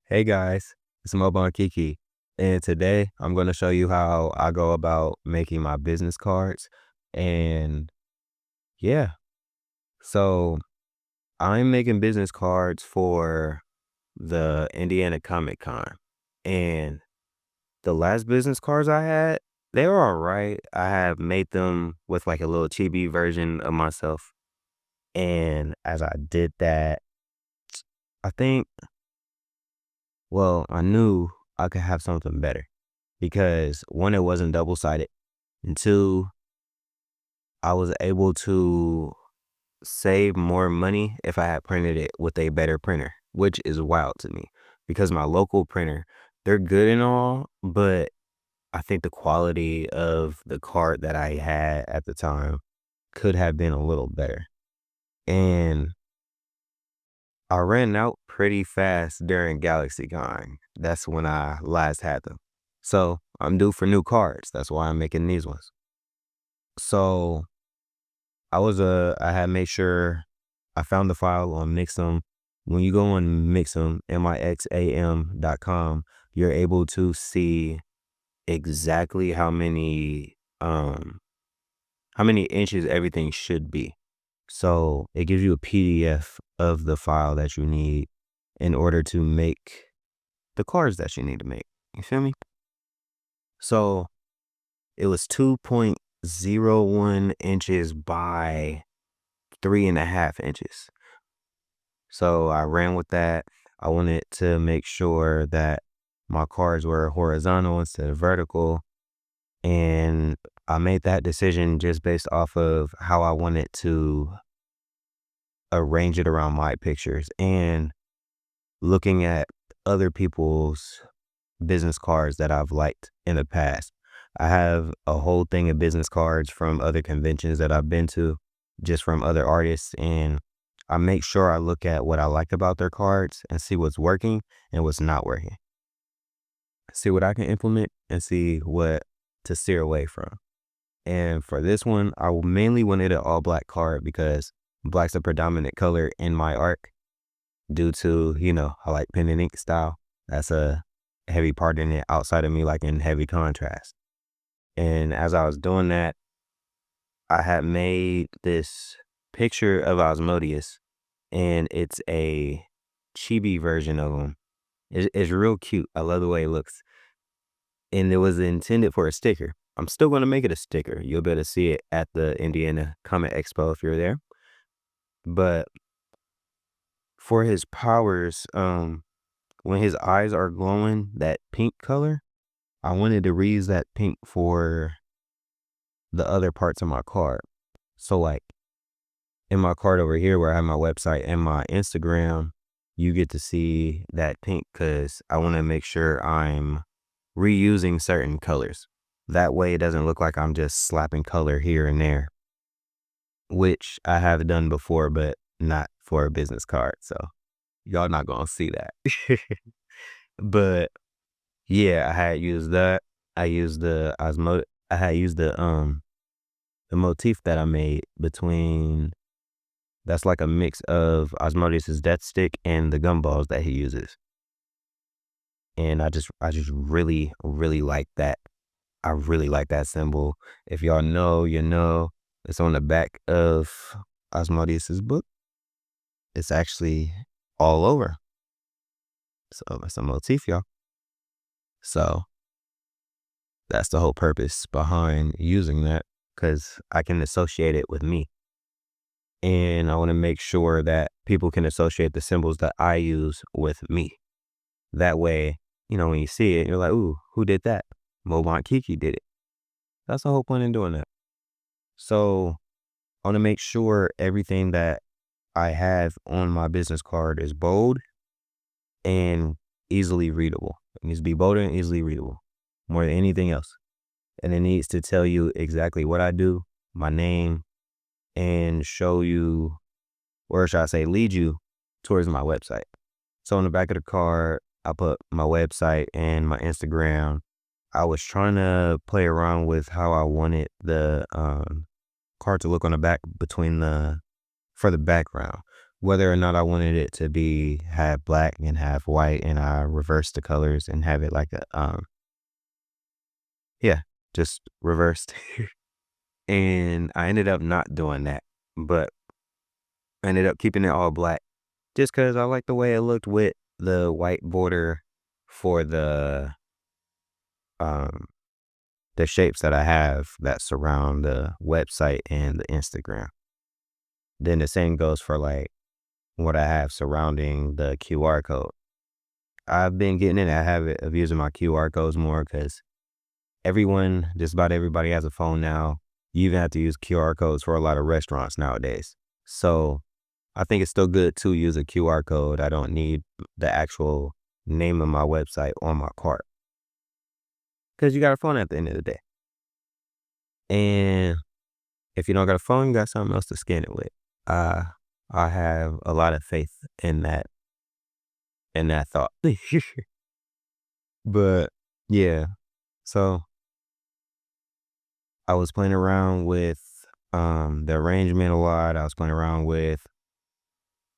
Hey guys, it's Mobon Kiki, and today I'm going to show you how I go about making my business cards. And yeah, so I'm making business cards for the Indiana Comic Con. And the last business cards I had, they were all right. I have made them with like a little chibi version of myself. And as I did that, I think, well, I knew I could have something better because one, it wasn't double sided, and two, I was able to save more money if I had printed it with a better printer, which is wild to me because my local printer, they're good and all, but I think the quality of the card that I had at the time could have been a little better. And I ran out pretty fast during GalaxyCon. That's when I last had them. So I'm due for new cards. That's why I'm making these ones. So I had made sure I found the file on Mixam. When you go on Mixam, mixam.com, you're able to see exactly how many inches everything should be. So it gives you a PDF of the file that you need in order to make the cards that you need to make. You feel me? So it was 2.01 inches by 3.5 inches. So I ran with that. I wanted to make sure that my cards were horizontal instead of vertical. And I made that decision just based off of how I wanted to arrange it around my pictures and looking at other people's business cards that I've liked in the past. I have a whole thing of business cards from other conventions that I've been to, just from other artists, and I make sure I look at what I like about their cards and see what's working and what's not working. See what I can implement and see what to steer away from. And for this one, mainly wanted an all black card because black's a predominant color in my art due to, I like pen and ink style. That's a heavy part in it outside of me liking heavy contrast. And as I was doing that, I had made this picture of Osmodeus, and it's a chibi version of him. It's real cute. I love the way it looks. And it was intended for a sticker. I'm still going to make it a sticker. You'll be able to see it at the Indiana Comic Expo if you're there. But for his powers, when his eyes are glowing that pink color, I wanted to reuse that pink for the other parts of my card. So like in my card over here where I have my website and my Instagram, you get to see that pink because I want to make sure I'm reusing certain colors. That way it doesn't look like I'm just slapping color here and there, which I have done before, but not for a business card. So y'all not gonna see that. But yeah, I had used that. I used I had used the motif that I made between, that's like a mix of Osmodeus's death stick and the gumballs that he uses. And I just really, really like that. I really like that symbol. If y'all know, you know, it's on the back of Osmodeus's book. It's actually all over. So that's a motif, y'all. So that's the whole purpose behind using that, because I can associate it with me. And I want to make sure that people can associate the symbols that I use with me. That way, when you see it, you're like, ooh, who did that? Mobon Kiki did it. That's the whole point in doing that. So I want to make sure everything that I have on my business card is bold and easily readable. It needs to be bold and easily readable more than anything else. And it needs to tell you exactly what I do, my name, and show you, or should I say, lead you towards my website. So on the back of the card, I put my website and my Instagram. I was trying to play around with how I wanted the card to look on the back for the background, whether or not I wanted it to be have black and have white, and I reversed the colors and have it like a yeah, just reversed. And I ended up not doing that, but I ended up keeping it all black just because I like the way it looked with the white border for um the shapes that I have that surround the website and the Instagram. Then the same goes for like what I have surrounding the QR code. I've been getting in a habit of using my QR codes more because just about everybody has a phone now. You even have to use QR codes for a lot of restaurants nowadays. So I think it's still good to use a QR code. I don't need the actual name of my website on my cart because you got a phone at the end of the day. And if you don't got a phone, you got something else to scan it with. Uh, I have a lot of faith in that thought. But yeah, so I was playing around with the arrangement a lot. I was playing around with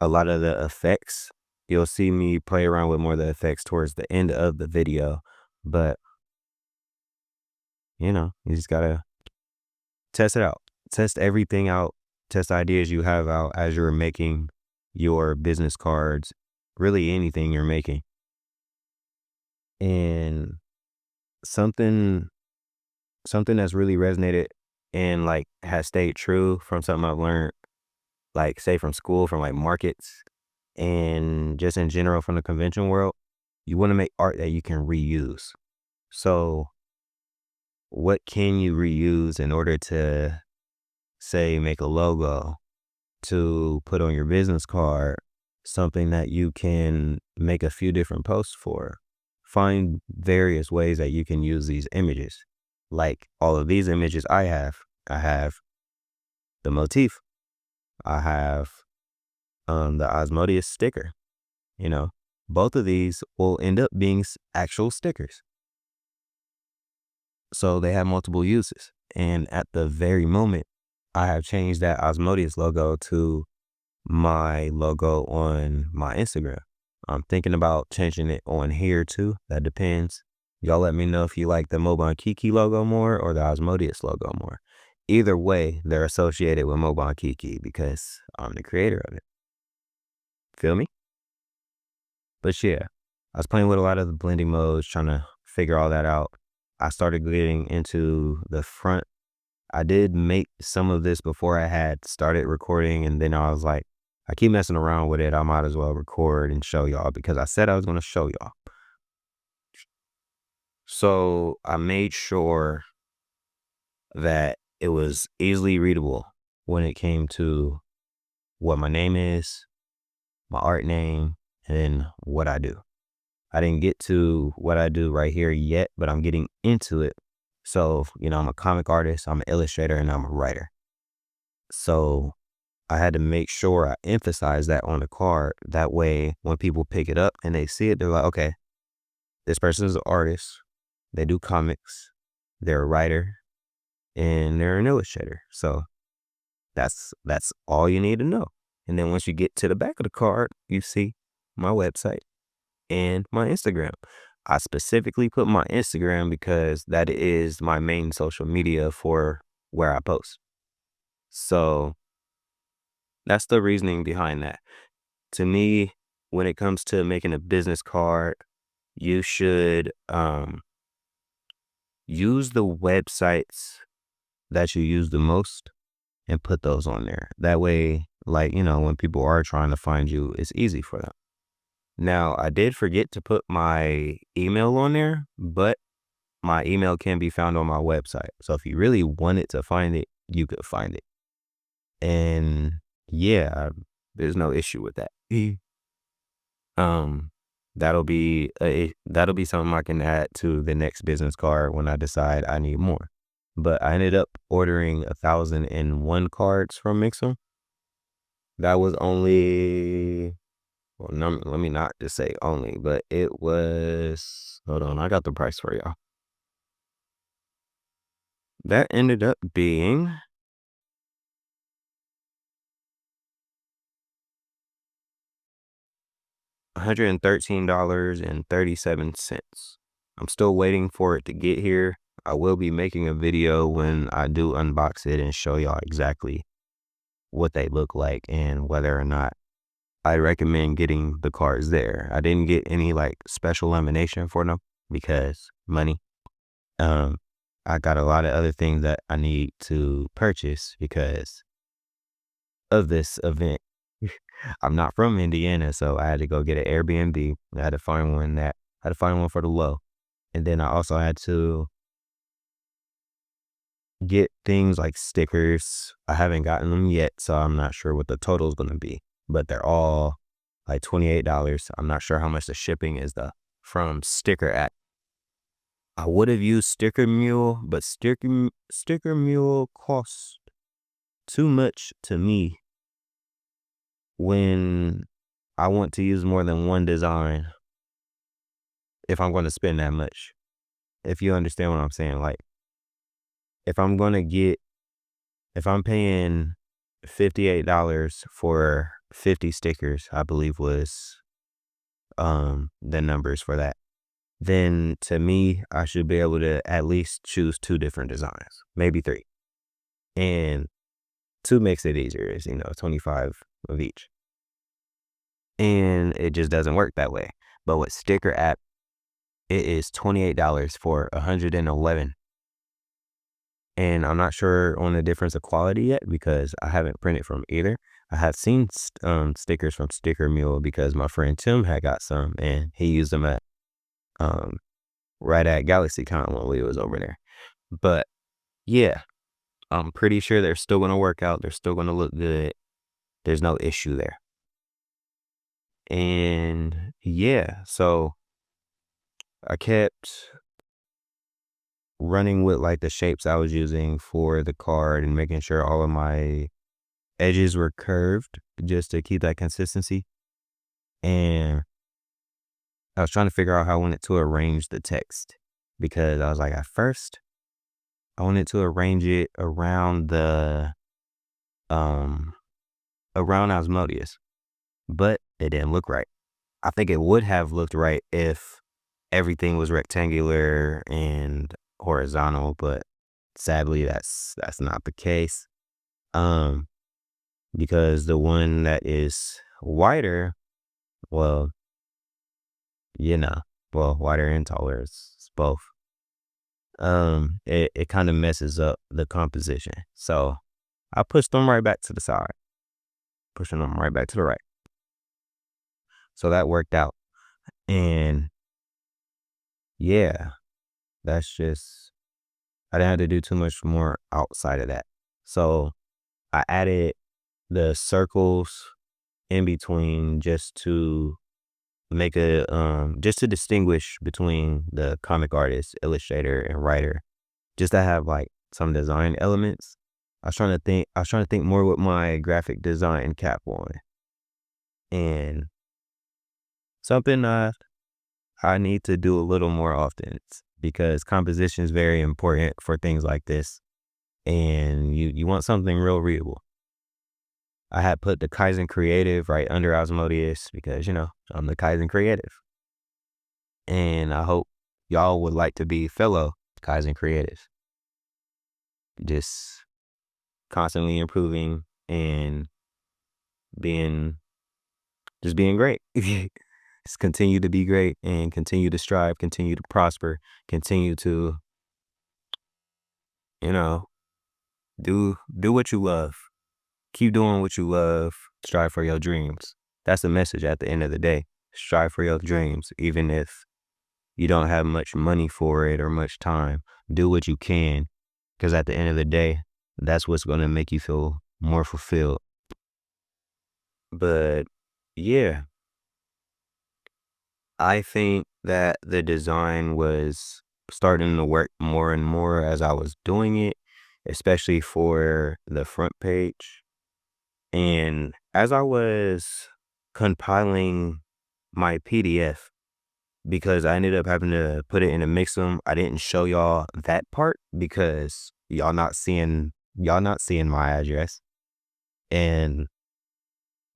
a lot of the effects. You'll see me play around with more of the effects towards the end of the video, but you just gotta test it out. Test everything out. Test ideas you have out as you're making your business cards, really anything you're making. And something something that's really resonated and like has stayed true from something I've learned, like say from school, from like markets and just in general from the convention world, you want to make art that you can reuse. So what can you reuse in order to say make a logo, to put on your business card, something that you can make a few different posts for? Find various ways that you can use these images. Like all of these images I have the motif, I have the Osmodeus sticker, you know, both of these will end up being actual stickers. So they have multiple uses. And at the very moment, I have changed that Osmodeus logo to my logo on my Instagram. I'm thinking about changing it on here too. That depends. Y'all let me know if you like the Mobon Kiki logo more or the Osmodeus logo more. Either way, they're associated with Mobon Kiki because I'm the creator of it. Feel me? But yeah, I was playing with a lot of the blending modes, trying to figure all that out. I started getting into the front. I did make some of this before I had started recording, and then I was like, I keep messing around with it. I might as well record and show y'all because I said I was going to show y'all. So I made sure that it was easily readable when it came to what my name is, my art name, and then what I do. I didn't get to what I do right here yet, but I'm getting into it. So, I'm a comic artist, I'm an illustrator, and I'm a writer. So I had to make sure I emphasize that on the card. That way, when people pick it up and they see it, they're like, okay, this person is an artist. They do comics. They're a writer and they're an illustrator. So that's all you need to know. And then once you get to the back of the card, you see my website and my Instagram. I specifically put my Instagram because that is my main social media for where I post. So that's the reasoning behind that. To me, when it comes to making a business card, you should use the websites that you use the most and put those on there. That way, like, when people are trying to find you, it's easy for them. Now, I did forget to put my email on there, but my email can be found on my website. So if you really wanted to find it, you could find it. And yeah, there's no issue with that. Um, that'll be something I can add to the next business card when I decide I need more. But I ended up ordering 1,001 cards from Mixum. That was only, well, no, let me not just say only, but it was, hold on, I got the price for y'all. That ended up being $113.37. I'm still waiting for it to get here. I will be making a video when I do unbox it and show y'all exactly what they look like and whether or not I recommend getting the cards there. I didn't get any like special lamination for them because money. Um, I got a lot of other things that I need to purchase because of this event. I'm not from Indiana, so I had to go get an Airbnb. I had to find one for the low. And then I also had to get things like stickers. I haven't gotten them yet, so I'm not sure what the total is going to be, but they're all like $28. I'm not sure how much the shipping is though from Sticker App. I would have used Sticker Mule, but Sticker Mule cost too much to me when I want to use more than one design if I'm going to spend that much. If you understand what I'm saying, like if I'm paying $58 for 50 stickers, I believe was the numbers for that, then to me, I should be able to at least choose 2 different designs, maybe 3. And 2 makes it easier, is 25 of each. And it just doesn't work that way. But with Sticker App, it is $28 for 111. And I'm not sure on the difference of quality yet because I haven't printed from either. I have seen stickers from Sticker Mule because my friend Tim had got some and he used them at right at GalaxyCon when we was over there. But yeah, I'm pretty sure they're still going to work out. They're still going to look good. There's no issue there. And yeah, so I kept running with like the shapes I was using for the card and making sure all of my edges were curved just to keep that consistency. And I was trying to figure out how I wanted to arrange the text because I was like, at first I wanted to arrange it around around Asmodeus, but it didn't look right. I think it would have looked right if everything was rectangular and horizontal, but sadly that's not the case. Because the one that is wider, well, wider and taller, it's both. It kind of messes up the composition. So I pushed them right back to the side, pushing them right back to the right. So that worked out. And yeah, that's just, I didn't have to do too much more outside of that. So I added the circles in between just to make just to distinguish between the comic artist, illustrator, and writer, just to have like some design elements. I was trying to think more with my graphic design cap on. And something I need to do a little more often because composition is very important for things like this. And you want something real readable. I had put the Kaizen Creative right under Asmodeus because, I'm the Kaizen Creative. And I hope y'all would like to be fellow Kaizen Creatives. Just constantly improving and being great. Just continue to be great and continue to strive, continue to prosper, continue to, do what you love. Keep doing what you love. Strive for your dreams. That's the message at the end of the day. Strive for your dreams, even if you don't have much money for it or much time. Do what you can, because at the end of the day, that's what's going to make you feel more fulfilled. But yeah, I think that the design was starting to work more and more as I was doing it, especially for the front page. And as I was compiling my PDF, because I ended up having to put it in a Mixam, I didn't show y'all that part because y'all not seeing my address. And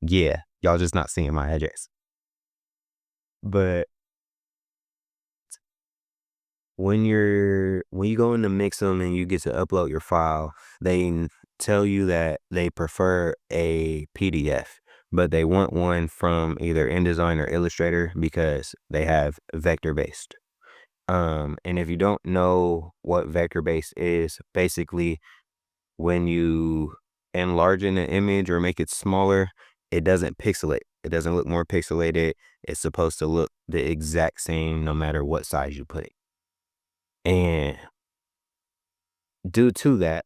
yeah, y'all just not seeing my address. But when you go in to mix them and you get to upload your file, they tell you that they prefer a PDF, but they want one from either InDesign or Illustrator because they have vector based. And if you don't know what vector based is, basically when you enlarge an image or make it smaller, it doesn't pixelate. It doesn't look more pixelated. It's supposed to look the exact same no matter what size you put it. And due to that,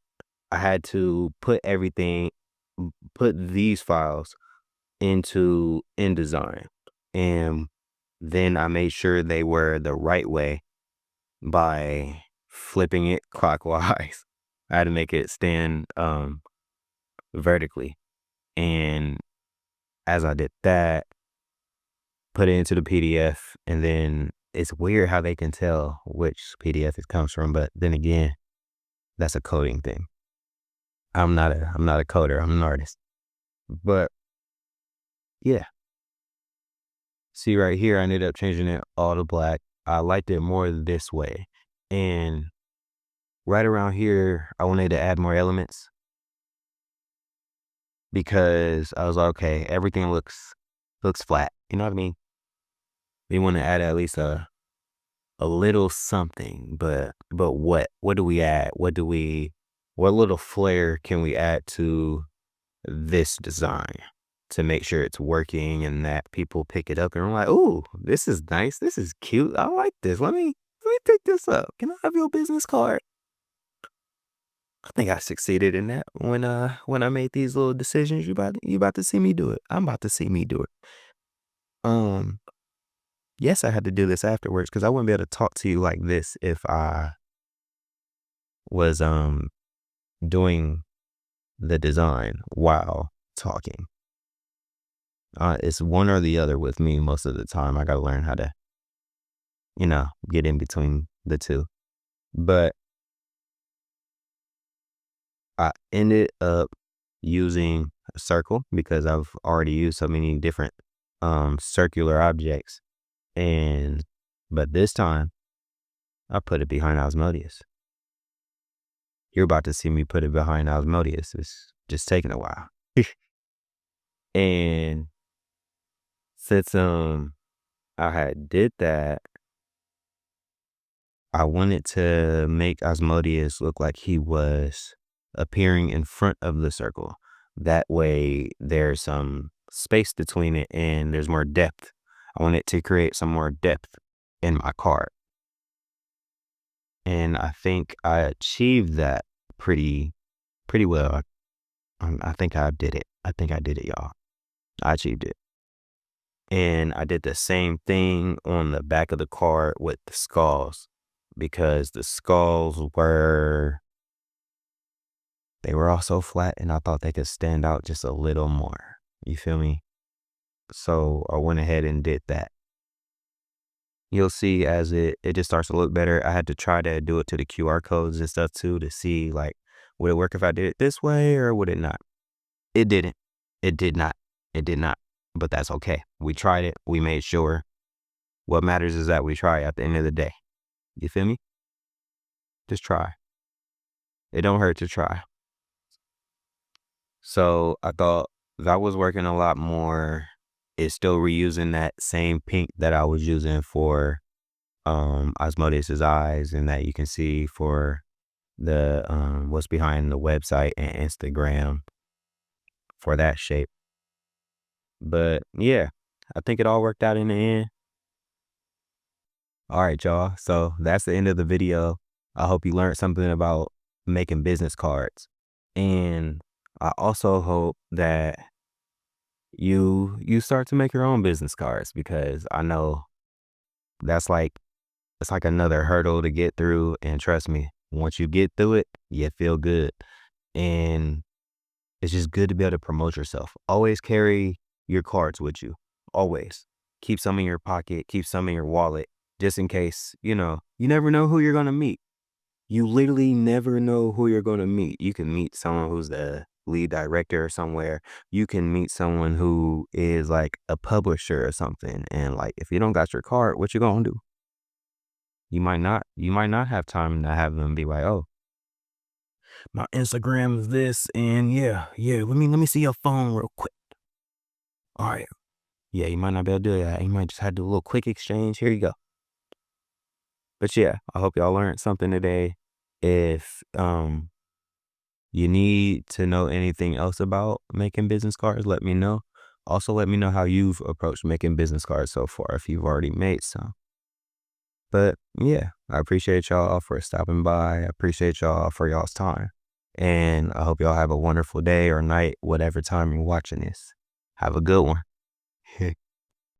I had to put these files into InDesign. And then I made sure they were the right way by flipping it clockwise. I had to make it stand vertically. And as I did that, put it into the PDF, and then it's weird how they can tell which PDF it comes from, but then again, that's a coding thing. I'm not a coder, I'm an artist. But yeah. See right here, I ended up changing it all to black. I liked it more this way. And right around here, I wanted to add more elements because I was like, okay, everything looks flat. You know what I mean? We want to add at least a little something, but what? What do we add? What little flair can we add to this design to make sure it's working and that people pick it up and are like, "Oh, this is nice. This is cute. I like this. Let me pick this up. Can I have your business card?" I think I succeeded in that when I made these little decisions. You about to see me do it. I'm about to see me do it. Um, yes, I had to do this afterwards because I wouldn't be able to talk to you like this if I was doing the design while talking. It's one or the other with me most of the time. I got to learn how to, get in between the two. But I ended up using a circle because I've already used so many different circular objects. But this time I put it behind Osmodeus. You're about to see me put it behind Osmodeus. It's just taking a while. And since I had did that, I wanted to make Osmodeus look like he was appearing in front of the circle. That way there's some space between it and there's more depth. I wanted to create some more depth in my card. And I think I achieved that pretty well. I think I did it. I think I did it, y'all. I achieved it. And I did the same thing on the back of the card with the skulls because the skulls they were also flat and I thought they could stand out just a little more. You feel me? So I went ahead and did that. You'll see as it just starts to look better. I had to try to do it to the QR codes and stuff too to see like, would it work if I did it this way or would it not? It didn't. It did not. It did not. But that's okay. We tried it. We made sure. What matters is that we try at the end of the day. You feel me? Just try. It don't hurt to try. So I thought that was working a lot more. It's still reusing that same pink that I was using for Osmodeus's eyes and that you can see for the what's behind the website and Instagram for that shape. But yeah, I think it all worked out in the end. All right, y'all. So that's the end of the video. I hope you learned something about making business cards. And I also hope that you start to make your own business cards because I know that's like it's like another hurdle to get through. And trust me, once you get through it, you feel good. And it's just good to be able to promote yourself. Always carry your cards with you. Always. Keep some in your pocket, keep some in your wallet, just in case, you never know who you're going to meet. You literally never know who you're going to meet. You can meet someone who's the lead director or somewhere, you can meet someone who is like a publisher or something. And like, if you don't got your card, what you gonna do? You might not have time to have them be like, oh, my Instagram is this, and yeah, let me see your phone real quick. All right. Yeah, you might not be able to do that. You might just have to do a little quick exchange. Here you go. But yeah, I hope y'all learned something today. If you need to know anything else about making business cards, let me know. Also, let me know how you've approached making business cards so far, if you've already made some. But yeah, I appreciate y'all for stopping by. I appreciate y'all for y'all's time. And I hope y'all have a wonderful day or night, whatever time you're watching this. Have a good one.